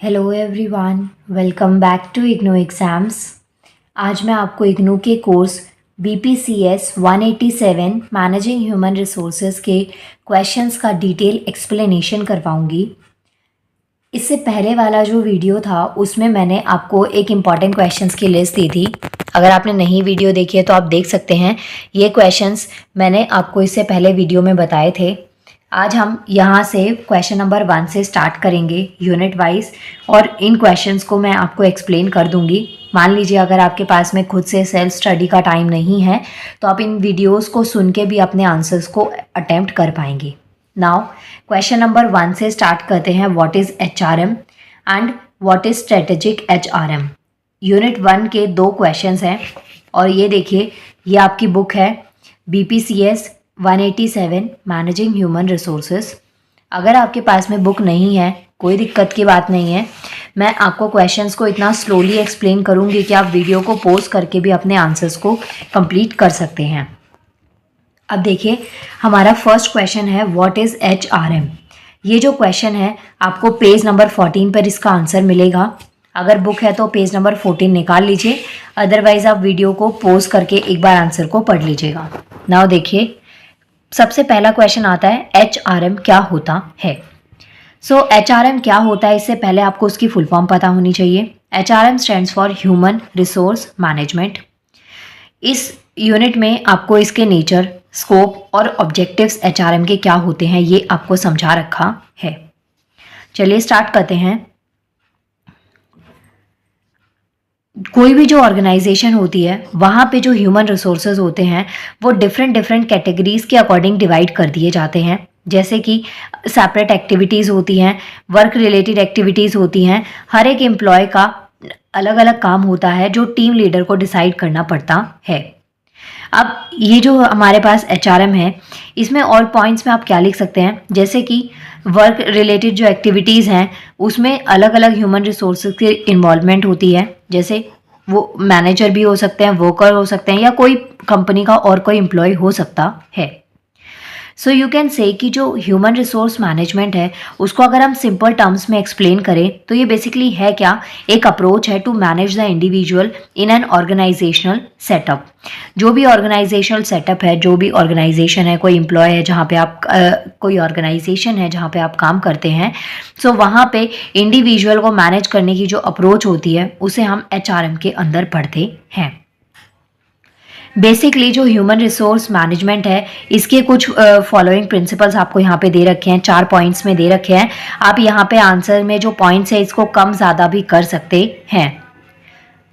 Hello everyone, welcome back to IGNOU exams. आज मैं आपको इग्नू के course BPCS 187 managing human resources के क्वेश्चंस का डिटेल एक्सप्लेनेशन करवाऊंगी। इससे पहले वाला जो वीडियो था उसमें मैंने आपको एक इम्पॉर्टेंट क्वेश्चंस की लिस्ट दी थी। अगर आपने नहीं वीडियो देखी है तो आप देख सकते हैं। ये क्वेश्चंस मैंने आपको इससे पहले वीडियो में बताए थे। आज हम यहाँ से क्वेश्चन नंबर 1 से स्टार्ट करेंगे यूनिट वाइज, और इन क्वेश्चंस को मैं आपको एक्सप्लेन कर दूंगी। मान लीजिए अगर आपके पास में खुद से सेल्फ स्टडी का टाइम नहीं है तो आप इन वीडियोस को सुन के भी अपने आंसर्स को अटेम्प्ट कर पाएंगे। नाउ क्वेश्चन नंबर 1 से स्टार्ट करते हैं। What is HRM and what is strategic HRM। Unit 1 के 2 क्वेश्चंस हैं और ये देखिए, ये आपकी बुक है BPCS 187 मैनेजिंग ह्यूमन रिसोर्सेज। अगर आपके पास में बुक नहीं है कोई दिक्कत की बात नहीं है, मैं आपको क्वेश्चंस को इतना स्लोली एक्सप्लेन करूंगी कि आप वीडियो को पॉज करके भी अपने आंसर्स को कंप्लीट कर सकते हैं। अब देखिए, हमारा फर्स्ट क्वेश्चन है व्हाट इज़ HRM। ये जो क्वेश्चन है आपको पेज नंबर 14 पर इसका आंसर मिलेगा। अगर बुक है तो पेज नंबर 14 निकाल लीजिए, अदरवाइज आप वीडियो को पॉज करके एक बार आंसर को पढ़ लीजिएगा। नाउ देखिए, सबसे पहला क्वेश्चन आता है HRM क्या होता है। सो HRM क्या होता है, इससे पहले आपको उसकी फुल फॉर्म पता होनी चाहिए। HRM stands for human resource management. इस यूनिट में आपको इसके नेचर, स्कोप और ऑब्जेक्टिव्स HRM के क्या होते हैं ये आपको समझा रखा है। चलिए स्टार्ट करते हैं। कोई भी जो ऑर्गेनाइजेशन होती है वहाँ पे जो ह्यूमन रिसोर्सेज होते हैं वो डिफरेंट कैटेगरीज के अकॉर्डिंग डिवाइड कर दिए जाते हैं। जैसे कि सेपरेट एक्टिविटीज़ होती हैं, वर्क रिलेटेड एक्टिविटीज़ होती हैं। हर एक एम्प्लॉय का अलग अलग काम होता है जो टीम लीडर को डिसाइड करना पड़ता है। अब ये जो हमारे पास HRM है इसमें और पॉइंट्स में आप क्या लिख सकते हैं, जैसे कि वर्क रिलेटेड जो एक्टिविटीज़ हैं उसमें अलग अलग ह्यूमन रिसोर्सेज की इन्वॉल्वमेंट होती है। जैसे वो मैनेजर भी हो सकते हैं, वर्कर हो सकते हैं, या कोई कंपनी का और कोई एम्प्लॉय हो सकता है। सो यू कैन से कि जो ह्यूमन रिसोर्स मैनेजमेंट है उसको अगर हम सिंपल टर्म्स में एक्सप्लेन करें तो ये बेसिकली है क्या, एक अप्रोच है to manage the individual in an organisational setup. जो भी ऑर्गेनाइजेशनल सेटअप है, जो भी ऑर्गेनाइजेशन है, कोई एम्प्लॉय है जहाँ पे आप कोई ऑर्गेनाइजेशन है जहाँ पे आप काम करते हैं, सो वहाँ पे इंडिविजुअल को मैनेज करने की जो अप्रोच होती है उसे हम HRM के अंदर पढ़ते हैं। बेसिकली जो ह्यूमन रिसोर्स मैनेजमेंट है इसके कुछ फॉलोइंग प्रिंसिपल्स आपको यहाँ पे दे रखे हैं, 4 पॉइंट्स में दे रखे हैं। आप यहाँ पे आंसर में जो पॉइंट्स है इसको कम ज़्यादा भी कर सकते हैं।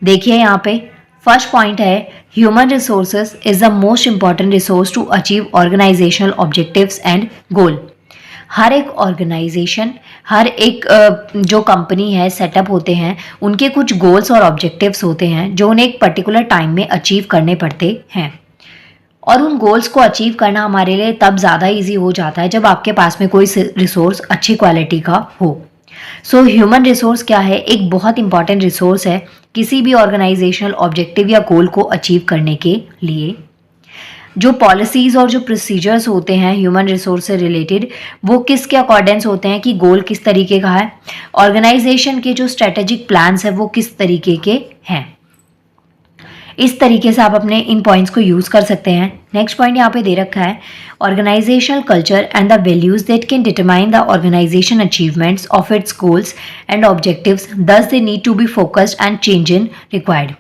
देखिए यहाँ पे फर्स्ट पॉइंट है human resources is the most important resource to achieve organizational objectives and goal. हर एक ऑर्गेनाइजेशन, हर एक जो कंपनी है, सेटअप होते हैं, उनके कुछ गोल्स और ऑब्जेक्टिव्स होते हैं जो उन्हें एक पर्टिकुलर टाइम में अचीव करने पड़ते हैं। और उन गोल्स को अचीव करना हमारे लिए तब ज़्यादा इजी हो जाता है जब आपके पास में कोई रिसोर्स अच्छी क्वालिटी का हो। सो ह्यूमन रिसोर्स क्या है, एक बहुत इंपॉर्टेंट रिसोर्स है किसी भी ऑर्गेनाइजेशनल ऑब्जेक्टिव या गोल को अचीव करने के लिए। जो पॉलिसीज़ और जो प्रोसीजर्स होते हैं ह्यूमन रिसोर्स से रिलेटेड वो किसके अकॉर्डेंस होते हैं कि गोल किस तरीके का है, ऑर्गेनाइजेशन के जो स्ट्रेटेजिक प्लान्स है वो किस तरीके के हैं। इस तरीके से आप अपने इन पॉइंट्स को यूज़ कर सकते हैं। नेक्स्ट पॉइंट यहाँ पे दे रखा है organizational culture and the values that can determine the organization achievements of its goals and objectives, thus they need to be focused and change in required.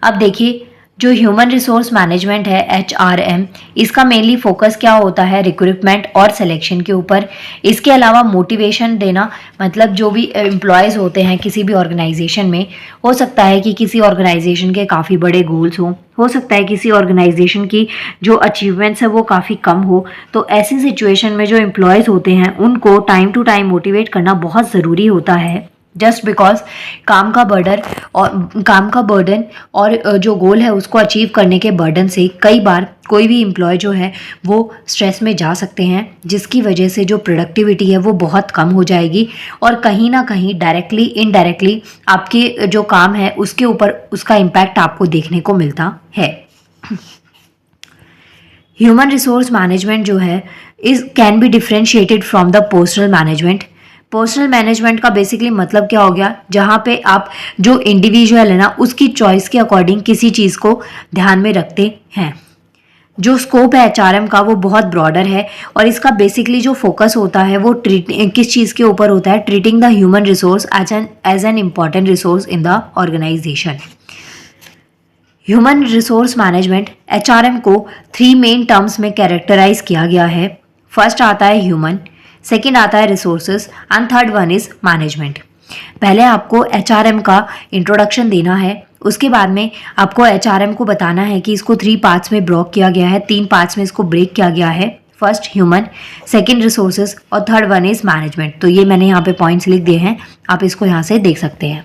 अब देखिए, जो ह्यूमन रिसोर्स मैनेजमेंट है HRM, इसका मेनली फोकस क्या होता है, recruitment और selection के ऊपर। इसके अलावा मोटिवेशन देना, मतलब जो भी एम्प्लॉयज़ होते हैं किसी भी ऑर्गेनाइजेशन में, हो सकता है कि किसी ऑर्गेनाइजेशन के काफ़ी बड़े गोल्स हों, हो सकता है किसी ऑर्गेनाइजेशन की जो अचीवमेंट्स है वो काफ़ी कम हो। तो ऐसी सिचुएशन में जो एम्प्लॉयज़ होते हैं उनको टाइम टू टाइम मोटिवेट करना बहुत ज़रूरी होता है। जस्ट बिकॉज काम का बर्डन और जो गोल है उसको अचीव करने के बर्डन से कई बार कोई भी एम्प्लॉय जो है वो स्ट्रेस में जा सकते हैं, जिसकी वजह से जो प्रोडक्टिविटी है वो बहुत कम हो जाएगी और कहीं ना कहीं डायरेक्टली इनडायरेक्टली आपके जो काम है उसके ऊपर उसका इम्पैक्ट आपको देखने को मिलता है। ह्यूमन रिसोर्स मैनेजमेंट जो है is can be differentiated from the personal management. Personal management का बेसिकली मतलब क्या हो गया, जहाँ पे आप जो इंडिविजुअल है ना उसकी चॉइस के अकॉर्डिंग किसी चीज़ को ध्यान में रखते हैं। जो स्कोप है एचआरएम का वो बहुत ब्रॉडर है और इसका बेसिकली जो फोकस होता है वो किस चीज़ के ऊपर होता है, treating the human resource as an important resource in the organisation. Human resource management HRM को 3 मेन टर्म्स में कैरेक्टराइज किया गया है। फर्स्ट आता है ह्यूमन, सेकेंड आता है resources and third one is management. पहले आपको एचआरएम का इंट्रोडक्शन देना है, उसके बाद में आपको एचआरएम को बताना है कि इसको 3 पार्ट्स में ब्रेक किया गया है, 3 पार्ट्स में इसको ब्रेक किया गया है। फर्स्ट ह्यूमन, सेकेंड रिसोर्सेज और थर्ड वन इज मैनेजमेंट। तो ये मैंने यहाँ पे पॉइंट्स लिख दिए हैं, आप इसको यहाँ से देख सकते हैं।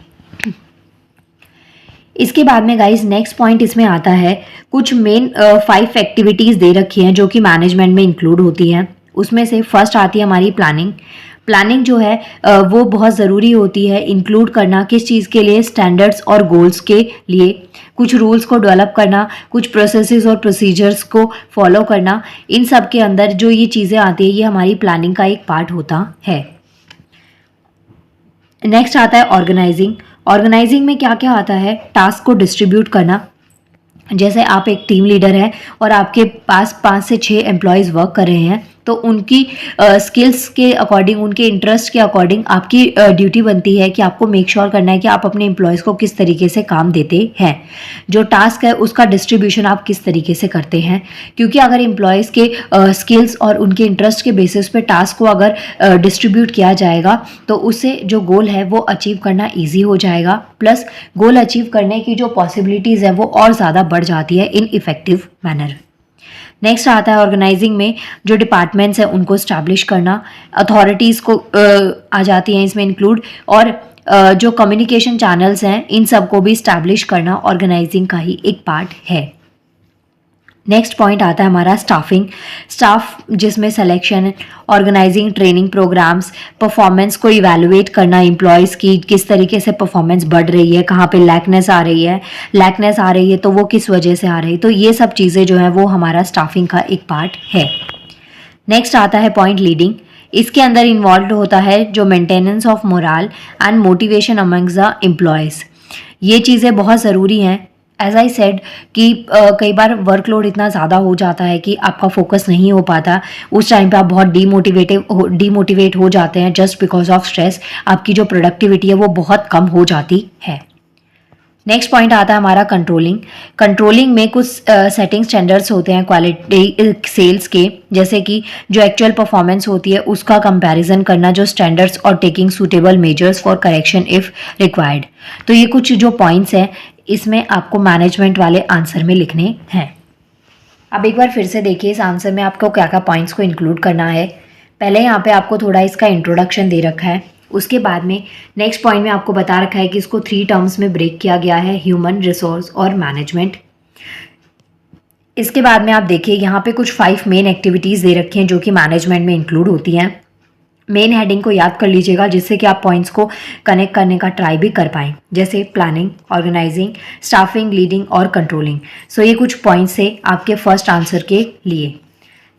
इसके बाद में गाइज नेक्स्ट पॉइंट इसमें आता है, कुछ मेन 5 एक्टिविटीज़ दे रखी हैं जो कि मैनेजमेंट में इंक्लूड होती हैं। उसमें से फर्स्ट आती है हमारी प्लानिंग। प्लानिंग जो है वो बहुत ज़रूरी होती है, इंक्लूड करना किस चीज़ के लिए, स्टैंडर्ड्स और गोल्स के लिए, कुछ रूल्स को डेवलप करना, कुछ प्रोसेसेस और प्रोसीजर्स को फॉलो करना। इन सब के अंदर जो ये चीज़ें आती है ये हमारी प्लानिंग का एक पार्ट होता है। नेक्स्ट आता है ऑर्गेनाइजिंग। ऑर्गेनाइजिंग में क्या क्या आता है, टास्क को डिस्ट्रीब्यूट करना। जैसे आप एक टीम लीडर हैं और आपके पास 5 से 6 एम्प्लॉयज़ वर्क कर रहे हैं, तो उनकी स्किल्स के अकॉर्डिंग, उनके इंटरेस्ट के अकॉर्डिंग आपकी ड्यूटी बनती है कि आपको मेक श्योर करना है कि आप अपने एम्प्लॉयज़ को किस तरीके से काम देते हैं, जो टास्क है उसका डिस्ट्रीब्यूशन आप किस तरीके से करते हैं। क्योंकि अगर एम्प्लॉयज़ के स्किल्स और उनके इंटरेस्ट के बेसिस पे टास्क को अगर डिस्ट्रीब्यूट किया जाएगा तो उससे जो गोल है वो अचीव करना ईजी हो जाएगा, प्लस गोल अचीव करने की जो पॉसिबिलिटीज़ है वो और ज़्यादा बढ़ जाती है इन इफेक्टिव मैनर। नेक्स्ट आता है ऑर्गेनाइजिंग में जो डिपार्टमेंट्स हैं उनको स्टैब्लिश करना, अथॉरिटीज़ को आ जाती हैं इसमें इंक्लूड, और जो कम्युनिकेशन चैनल्स हैं इन सब को भी स्टैब्लिश करना ऑर्गेनाइजिंग का ही एक पार्ट है। नेक्स्ट पॉइंट आता है हमारा स्टाफिंग। स्टाफ जिसमें selection, organising training programs, performance को इवैल्यूएट करना, एम्प्लॉयज़ की किस तरीके से परफॉर्मेंस बढ़ रही है, कहाँ पे लैकनेस आ रही है तो वो किस वजह से आ रही है, तो ये सब चीज़ें जो है वो हमारा स्टाफिंग का एक पार्ट है। नेक्स्ट आता है पॉइंट लीडिंग। इसके अंदर इन्वॉल्व होता है जो maintenance of moral and motivation amongst the employees. ये चीज़ें बहुत ज़रूरी हैं। एज आई सेड कि कई बार वर्कलोड इतना ज़्यादा हो जाता है कि आपका फोकस नहीं हो पाता, उस टाइम पे आप बहुत डीमोटिवेट हो जाते हैं जस्ट बिकॉज ऑफ स्ट्रेस। आपकी जो प्रोडक्टिविटी है वो बहुत कम हो जाती है। नेक्स्ट पॉइंट आता है हमारा कंट्रोलिंग। कंट्रोलिंग में कुछ सेटिंग स्टैंडर्ड्स होते हैं क्वालिटी सेल्स के, जैसे कि जो एक्चुअल परफॉर्मेंस होती है उसका कंपैरिजन करना, जो स्टैंडर्ड्स और taking suitable measures for correction if required. तो ये कुछ जो पॉइंट्स हैं इसमें आपको मैनेजमेंट वाले आंसर में लिखने हैं। अब एक बार फिर से देखिए इस आंसर में आपको क्या क्या पॉइंट्स को इंक्लूड करना है। पहले यहाँ पे आपको थोड़ा इसका इंट्रोडक्शन दे रखा है, उसके बाद में नेक्स्ट पॉइंट में आपको बता रखा है कि इसको 3 टर्म्स में ब्रेक किया गया है, ह्यूमन, रिसोर्स और मैनेजमेंट। इसके बाद में आप देखिए यहाँ पे कुछ 5 मेन एक्टिविटीज़ दे रखी हैं जो कि मैनेजमेंट में इंक्लूड होती हैं। मेन हेडिंग को याद कर लीजिएगा जिससे कि आप पॉइंट्स को कनेक्ट करने का ट्राई भी कर पाएँ, जैसे प्लानिंग, ऑर्गेनाइजिंग, स्टाफिंग, लीडिंग और कंट्रोलिंग। सो ये कुछ पॉइंट्स है आपके फर्स्ट आंसर के लिए।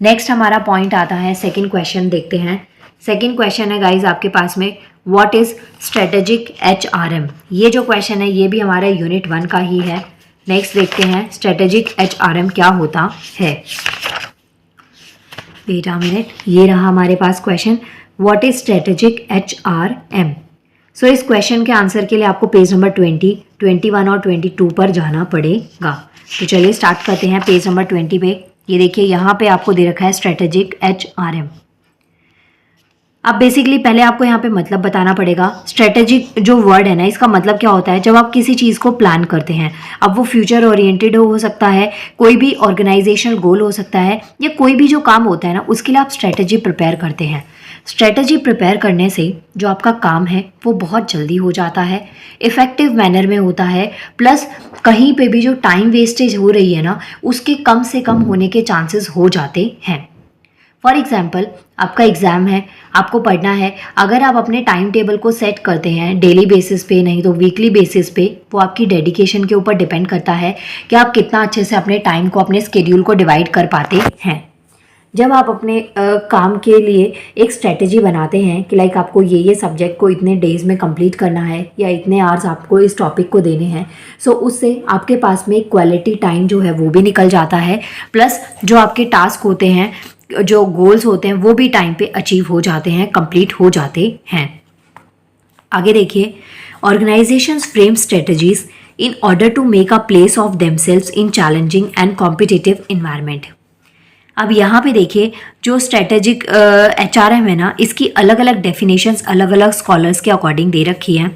नेक्स्ट हमारा पॉइंट आता है सेकेंड क्वेश्चन, देखते हैं। सेकेंड क्वेश्चन है गाइज आपके पास में, व्हाट इज स्ट्रेटेजिक HRM। ये जो क्वेश्चन है ये भी हमारे यूनिट 1 का ही है। नेक्स्ट देखते हैं स्ट्रेटेजिक HRM क्या होता है। वेट अ मिनट, ये रहा हमारे पास question, what is strategic HRM। So इस क्वेश्चन के आंसर के लिए आपको पेज नंबर 20, 21 और 22 पर जाना पड़ेगा। तो चलिए स्टार्ट करते हैं पेज नंबर 20 पे। ये देखिए यहाँ पे आपको दे रखा है स्ट्रेटेजिक HRM। अब बेसिकली पहले आपको यहाँ पे मतलब बताना पड़ेगा। स्ट्रेटेजिक जो वर्ड है ना इसका मतलब क्या होता है, जब आप किसी चीज़ को प्लान करते हैं, अब वो फ्यूचर ओरिएंटेड हो सकता है, कोई भी ऑर्गेनाइजेशनल गोल हो सकता है, या कोई भी जो काम होता है ना उसके लिए आप स्ट्रेटेजी प्रिपेयर करते हैं। स्ट्रेटेजी प्रिपेयर करने से जो आपका काम है वो बहुत जल्दी हो जाता है, इफ़ेक्टिव मैनर में होता है, प्लस कहीं पे भी जो टाइम वेस्टेज हो रही है ना उसके कम से कम होने के चांसेस हो जाते हैं। फॉर एग्जाम्पल आपका एग्ज़ाम है, आपको पढ़ना है, अगर आप अपने टाइम टेबल को सेट करते हैं डेली बेसिस पे, नहीं तो वीकली बेसिस पे, वो आपकी डेडिकेशन के ऊपर डिपेंड करता है कि आप कितना अच्छे से अपने टाइम को, अपने स्केड्यूल को डिवाइड कर पाते हैं। जब आप अपने काम के लिए एक स्ट्रेटेजी बनाते हैं कि लाइक आपको ये सब्जेक्ट को इतने डेज में कंप्लीट करना है या इतने आवर्स आपको इस टॉपिक को देने हैं, सो उससे आपके पास में क्वालिटी टाइम जो है वो भी निकल जाता है, प्लस जो आपके टास्क होते हैं, जो गोल्स होते हैं, वो भी टाइम पे अचीव हो जाते हैं, कंप्लीट हो जाते हैं। आगे देखिए, organisations frame strategies in order to make a place of themselves in challenging and competitive environment. अब यहाँ पे देखिए, जो स्ट्रेटेजिक HRM है ना, इसकी अलग अलग डेफिनेशंस अलग अलग स्कॉलर्स के अकॉर्डिंग दे रखी हैं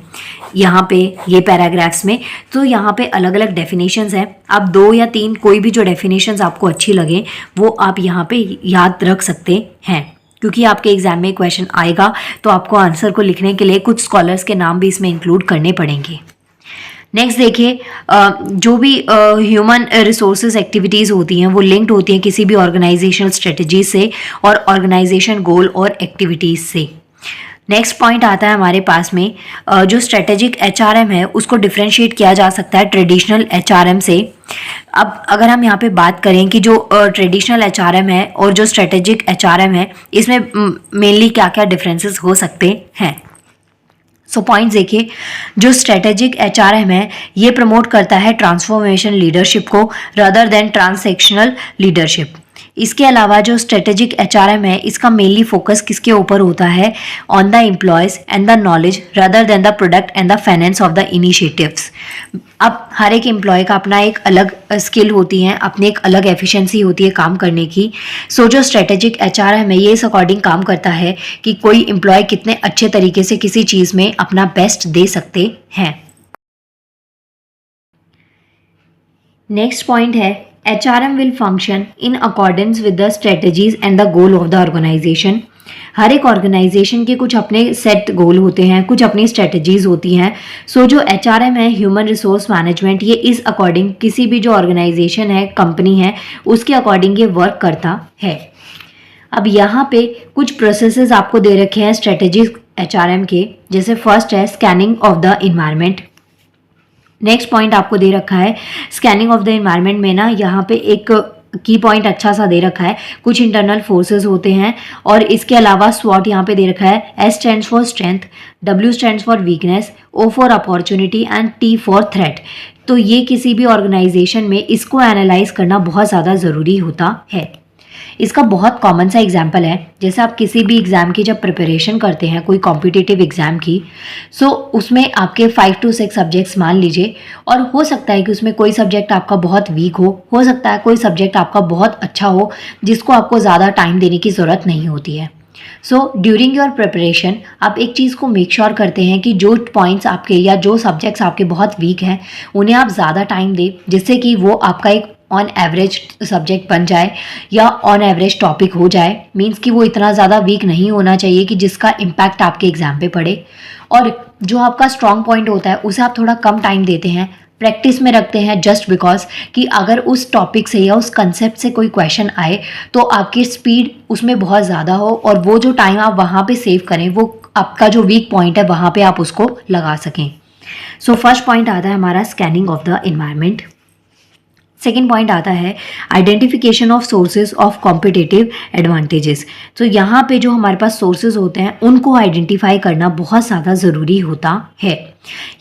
यहाँ पे ये पैराग्राफ्स में। तो यहाँ पे अलग अलग डेफिनेशंस हैं। आप 2 या 3 कोई भी जो डेफिनेशंस आपको अच्छी लगे वो आप यहाँ पे याद रख सकते हैं, क्योंकि आपके एग्जाम में क्वेश्चन आएगा तो आपको आंसर को लिखने के लिए कुछ स्कॉलर्स के नाम भी इसमें इंक्लूड करने पड़ेंगे। नेक्स्ट देखिए, जो भी ह्यूमन रिसोर्सेज एक्टिविटीज़ होती हैं वो लिंक्ड होती हैं किसी भी ऑर्गेनाइजेशनल स्ट्रेटजी से और ऑर्गेनाइजेशन गोल और एक्टिविटीज़ से। नेक्स्ट पॉइंट आता है हमारे पास में, जो स्ट्रेटेजिक HRM है उसको डिफ्रेंशिएट किया जा सकता है ट्रेडिशनल HRM से। अब अगर हम यहाँ पे बात करें कि जो ट्रेडिशनल HRM है और जो स्ट्रेटेजिक HRM है, इसमें मेनली क्या क्या डिफरेंसेस हो सकते हैं। सो पॉइंट्स देखिए, जो स्ट्रेटेजिक HRM है ये प्रमोट करता है ट्रांसफॉर्मेशन लीडरशिप को रादर देन ट्रांसैक्शनल लीडरशिप। इसके अलावा जो स्ट्रेटेजिक HRM है इसका मेनली फोकस किसके ऊपर होता है, on the employees and the knowledge rather than the product and the finance of the initiatives. अब हर एक एम्प्लॉय का अपना एक अलग स्किल होती है, अपनी एक अलग एफिशिएंसी होती है काम करने की। सो जो स्ट्रेटेजिक HRM है ये इस अकॉर्डिंग काम करता है कि कोई एम्प्लॉय कितने अच्छे तरीके से किसी चीज़ में अपना बेस्ट दे सकते हैं। नेक्स्ट पॉइंट है, HRM will function in accordance with the strategies and the goal of the organization। हर एक ऑर्गेनाइजेशन के कुछ अपने सेट गोल होते हैं, कुछ अपनी स्ट्रेटजीज होती हैं। सो जो HRM है, ह्यूमन रिसोर्स मैनेजमेंट, ये इस अकॉर्डिंग किसी भी जो ऑर्गेनाइजेशन है, कंपनी है, उसके अकॉर्डिंग ये वर्क करता है। अब यहाँ पे कुछ प्रोसेसेस आपको दे रखे हैं स्ट्रेटेजिक HRM के, जैसे फर्स्ट है scanning of the environment. Next point आपको दे रखा है स्कैनिंग ऑफ द इन्वायरमेंट में ना, यहाँ पे एक की पॉइंट अच्छा सा दे रखा है, कुछ इंटरनल फोर्सेस होते हैं और इसके अलावा SWOT यहाँ पे दे रखा है। S stands for strength, W stands for weakness, O for opportunity and T for threat. तो ये किसी भी ऑर्गेनाइजेशन में इसको एनालाइज करना बहुत ज़्यादा ज़रूरी होता है। इसका बहुत कॉमन सा एग्जाम्पल है, जैसे आप किसी भी एग्ज़ाम की जब प्रिपरेशन करते हैं, कोई कॉम्पिटिटिव एग्ज़ाम की, सो उसमें आपके 5 to 6 सब्जेक्ट्स मान लीजिए, और हो सकता है कि उसमें कोई सब्जेक्ट आपका बहुत वीक हो सकता है कोई सब्जेक्ट आपका बहुत अच्छा हो जिसको आपको ज़्यादा टाइम देने की ज़रूरत नहीं होती है। सो ड्यूरिंग योर प्रिपरेशन आप एक चीज़ को मेक श्योर करते हैं कि जो पॉइंट्स आपके या जो सब्जेक्ट्स आपके बहुत वीक हैं उन्हें आप ज़्यादा टाइम दें, जिससे कि वो आपका एक ऑन एवरेज सब्जेक्ट बन जाए या ऑन एवरेज टॉपिक हो जाए। मीन्स कि वो इतना ज़्यादा वीक नहीं होना चाहिए कि जिसका इम्पैक्ट आपके एग्ज़ाम पे पड़े, और जो आपका स्ट्रॉन्ग पॉइंट होता है उसे आप थोड़ा कम टाइम देते हैं, प्रैक्टिस में रखते हैं, जस्ट बिकॉज कि अगर उस टॉपिक से या उस कंसेप्ट से कोई क्वेश्चन आए तो आपकी स्पीड उसमें बहुत ज़्यादा हो और वो जो टाइम आप वहाँ पे सेव करें वो आपका जो वीक पॉइंट है वहाँ पे आप उसको लगा सकें। सो फर्स्ट पॉइंट आता है हमारा scanning of the environment. Second point आता है identification of sources of competitive advantages. तो यहाँ पे जो हमारे पास सोर्सेज होते हैं उनको आइडेंटिफाई करना बहुत ज़्यादा ज़रूरी होता है।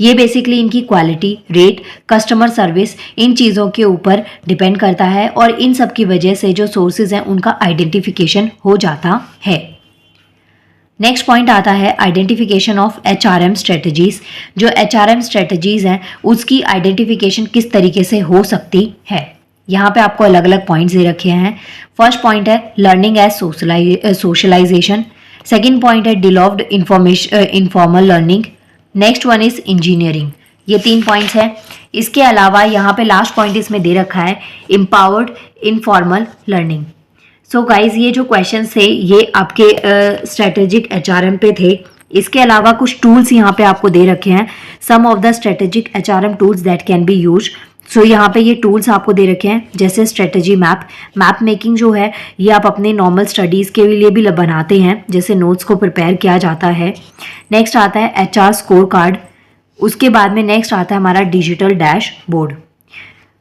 ये बेसिकली इनकी क्वालिटी, रेट, कस्टमर सर्विस, इन चीज़ों के ऊपर डिपेंड करता है और इन सब की वजह से जो सोर्सेज हैं उनका आइडेंटिफिकेशन हो जाता है। नेक्स्ट पॉइंट आता है आइडेंटिफिकेशन ऑफ HRM स्ट्रेटजीज। जो HRM स्ट्रेटजीज हैं उसकी आइडेंटिफिकेशन किस तरीके से हो सकती है। यहाँ पे आपको अलग अलग पॉइंट्स दे रखे हैं। फर्स्ट पॉइंट है learning as socialization. Second point है devolved informal learning. Next one is engineering. ये 3 पॉइंट्स हैं। इसके अलावा यहाँ पे लास्ट पॉइंट इसमें दे रखा है empowered informal learning. So guys ये जो क्वेश्चन थे ये आपके स्ट्रेटेजिक HRM पे थे। इसके अलावा कुछ टूल्स यहाँ पे आपको दे रखे हैं, some of the strategic HRM tools that can be use. So यहाँ पे ये टूल्स आपको दे रखे हैं, जैसे स्ट्रेटेजी मैप मेकिंग जो है ये आप अपने नॉर्मल स्टडीज़ के लिए भी बनाते हैं, जैसे नोट्स को प्रिपेयर किया जाता है। नेक्स्ट आता है HR स्कोर कार्ड। उसके बाद में नेक्स्ट आता है हमारा डिजिटल डैशबोर्ड।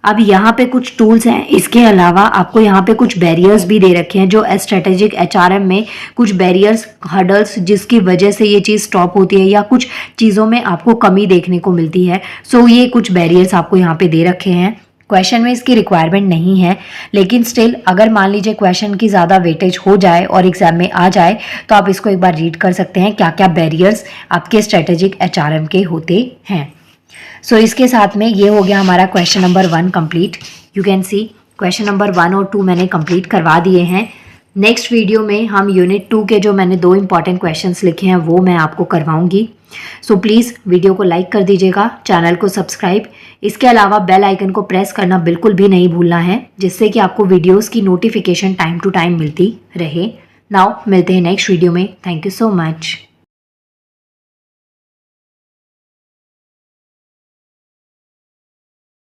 अब यहाँ पे कुछ टूल्स हैं, इसके अलावा आपको यहाँ पे कुछ बैरियर्स भी दे रखे हैं, जो स्ट्रेटेजिक एचआरएम में कुछ बैरियर्स, हर्डल्स जिसकी वजह से ये चीज़ स्टॉप होती है या कुछ चीज़ों में आपको कमी देखने को मिलती है। सो ये कुछ बैरियर्स आपको यहाँ पे दे रखे हैं। क्वेश्चन में इसकी रिक्वायरमेंट नहीं है, लेकिन स्टिल अगर मान लीजिए क्वेश्चन की ज़्यादा वेटेज हो जाए और एग्जाम में आ जाए तो आप इसको एक बार रीड कर सकते हैं, क्या क्या बैरियर्स आपके स्ट्रेटेजिक एचआरएम के होते हैं। सो इसके साथ में ये हो गया हमारा question number 1 complete. You can see question number 1 और 2 मैंने कंप्लीट करवा दिए हैं। नेक्स्ट वीडियो में हम यूनिट 2 के जो मैंने 2 इंपॉर्टेंट क्वेश्चंस लिखे हैं वो मैं आपको करवाऊंगी। सो प्लीज़ वीडियो को लाइक कर दीजिएगा, चैनल को सब्सक्राइब, इसके अलावा बेल आइकन को प्रेस करना बिल्कुल भी नहीं भूलना है, जिससे कि आपको वीडियोज़ की नोटिफिकेशन टाइम टू टाइम मिलती रहे। नाउ मिलते हैं नेक्स्ट वीडियो में। Thank you so much.